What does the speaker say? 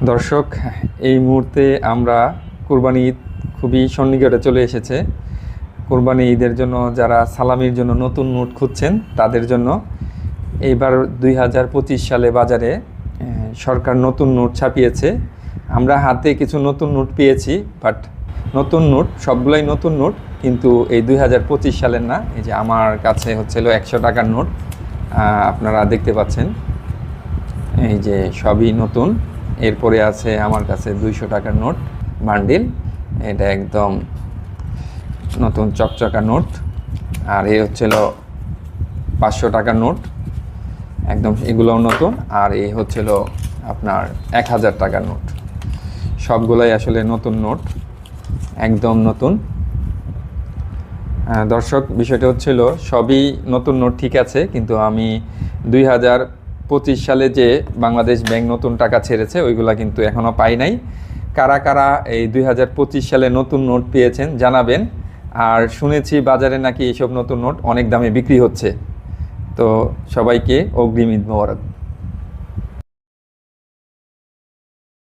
দর্শক, এই মুহূর্তে আমরা কোরবানি ঈদ খুবই সন্নিকটে চলে এসেছে। কোরবানি ঈদের জন্য যারা সালামির জন্য নতুন নোট খুঁজছেন তাদের জন্য এইবার 2025 সালে বাজারে সরকার নতুন নোট ছাপিয়েছে। আমরা হাতে কিছু নতুন নোট পেয়েছি, বাট নতুন নোট সবগুলাই নতুন নোট, কিন্তু এই 2025 সালের না। এই যে আমার কাছে হচ্ছিল 100 টাকার নোট, আপনারা দেখতে পাচ্ছেন, এই যে সবই নতুন। এরপরে আছে আমার কাছে 200 টাকার নোট বান্ডিল, এটা একদম নতুন চকচকা নোট। আর এই হচ্ছিল 500 টাকার নোট, একদম এগুলোও নতুন। আর এই হচ্ছিল আপনার 1000 টাকার নোট, সবগুলাই আসলে নতুন নোট, একদম নতুন। দর্শক, বিষয়টা হচ্ছিল সবই নতুন নোট ঠিক আছে, কিন্তু আমি 2025 সালে যে বাংলাদেশ ব্যাংক নতুন টাকা ছেড়েছে ওইগুলা কিন্তু এখনও পাই নাই। কারা কারা এই 2025 সালে নতুন নোট পেয়েছেন জানাবেন। আর শুনেছি বাজারে নাকি এইসব নতুন নোট অনেক দামে বিক্রি হচ্ছে। তো সবাইকে অগ্রিম ঈদ মোবারক।